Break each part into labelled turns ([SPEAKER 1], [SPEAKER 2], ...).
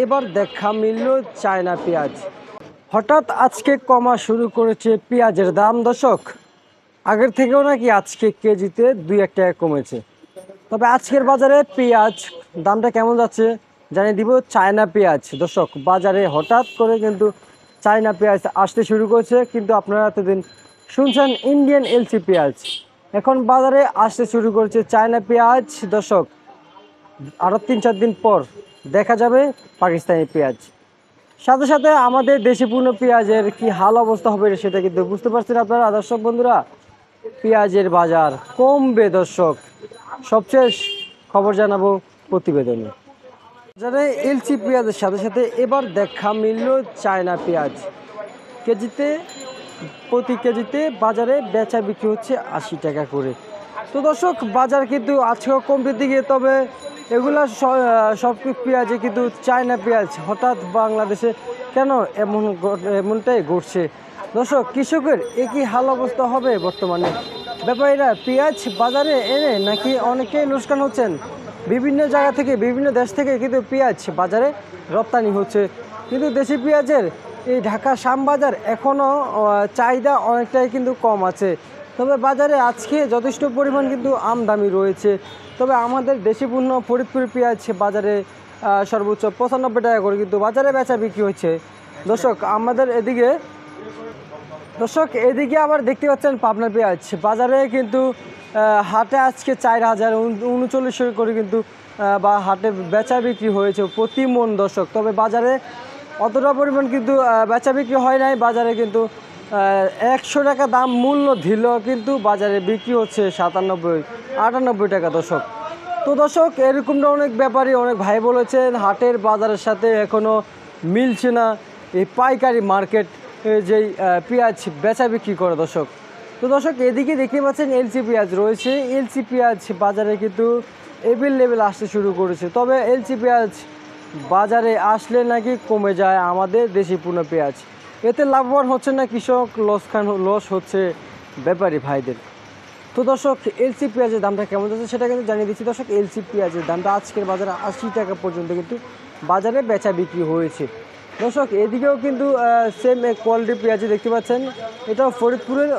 [SPEAKER 1] এবার দেখা মিলল চায়না পেঁয়াজ। হঠাৎ আজকে কমা শুরু করেছে পেঁয়াজের দাম দর্শক। আগের থেকেও নাকি আজকে কেজিতে 2-1 টাকা কমেছে। তবে আজকের বাজারে পেঁয়াজ দামটা কেমন যাচ্ছে জানিয়ে দিব। চায়না পেঁয়াজ দর্শক বাজারে হঠাৎ করে কিন্তু চায়না পেঁয়াজ আসতে শুরু করেছে, কিন্তু আপনারা এতদিন শুনছেন ইন্ডিয়ান এলসি পেঁয়াজ, এখন বাজারে আসতে শুরু করেছে চায়না পেঁয়াজ দর্শক। আরও 3-4 দিন পর দেখা যাবে পাকিস্তানি পেঁয়াজ। সাথে সাথে আমাদের দেশি পূর্ণ পেঁয়াজের কি হাল অবস্থা হবে সেটা কিন্তু বুঝতে পারছেন আপনারা দর্শক বন্ধুরা। পেঁয়াজের বাজার কমবে দর্শক, সবশেষ খবর জানাবো প্রতিবেদনে। বাজারে এলসি পেঁয়াজের সাথে সাথে এবার দেখা মিলল চায়না পেঁয়াজ। প্রতি কেজিতে বাজারে বেচা বিক্রি হচ্ছে 80 টাকা করে। তো দর্শক বাজার কিন্তু আজকেও কমতির দিকে, তবে এগুলা সব পেঁয়াজে কিন্তু চায়না পেঁয়াজ হঠাৎ বাংলাদেশে কেন এমনটাই ঘটছে দর্শক। কৃষকের একই হাল অবস্থা হবে বর্তমানে। ব্যাপারীরা পেঁয়াজ বাজারে এনে নাকি অনেকেই লোকসান হচ্ছেন। বিভিন্ন জায়গা থেকে বিভিন্ন দেশ থেকে কিন্তু পেঁয়াজ বাজারে রপ্তানি হচ্ছে, কিন্তু দেশি পেঁয়াজের এই ঢাকা শ্যামবাজার এখনও চাহিদা অনেকটাই কিন্তু কম আছে। তবে বাজারে আজকে যথেষ্ট পরিমাণ কিন্তু আমদানি রয়েছে। তবে আমাদের দেশি পণ্য ফরিদপুরি পেঁয়াজ বাজারে সর্বোচ্চ 95 টাকা করে কিন্তু বাজারে বেচা বিক্রি হচ্ছে দর্শক। আমাদের এদিকে আবার দেখতে পাচ্ছেন পাবনা পেঁয়াজ বাজারে কিন্তু হাটে আজকে 4039 করে কিন্তু বা হাটে বেচা বিক্রি হয়েছে প্রতি মন দর্শক। তবে বাজারে অতটা পরিমাণ কিন্তু বেচা বিক্রি হয় নাই। বাজারে কিন্তু 100 টাকা দাম মূল্য দিলেও কিন্তু বাজারে বিক্রি হচ্ছে 97-98 টাকা দর্শক। তো দর্শক এরকমটা অনেক ব্যাপারী অনেক ভাই বলেছেন হাটের বাজারের সাথে এখনও মিলছে না এই পাইকারি মার্কেট যেই পেঁয়াজ বেচা বিক্রি করে দর্শক। তো দর্শক এদিকে দেখতে পাচ্ছেন এলসি পেঁয়াজ রয়েছে। এলসি পেঁয়াজ বাজারে কিন্তু এভেলেবেল আসতে শুরু করেছে। তবে এলসি পেঁয়াজ বাজারে আসলে নাকি কমে যায় আমাদের দেশি পূর্ণ পেঁয়াজ। এতে লাভবান হচ্ছে না কৃষক, লস হচ্ছে ব্যাপারী ভাইদের। তো দর্শক এলসি পেঁয়াজের দামটা কেমন যাচ্ছে সেটা কিন্তু জানিয়ে দিচ্ছি দর্শক। এলসি পেঁয়াজের দামটা আজকের বাজারে 80 টাকা পর্যন্ত কিন্তু বাজারে বেচা বিক্রি হয়েছে দর্শক। এদিকেও কিন্তু সেম কোয়ালিটির পেঁয়াজ দেখতে পাচ্ছেন, এটাও ফরিদপুরের,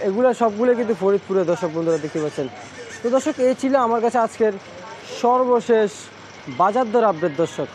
[SPEAKER 1] এগুলো সবগুলো কিন্তু ফরিদপুরের দর্শক বন্ধুরা দেখতে পাচ্ছেন। তো দর্শক এই ছিল আমার কাছে আজকের সর্বশেষ বাজার দর আপডেট দর্শক।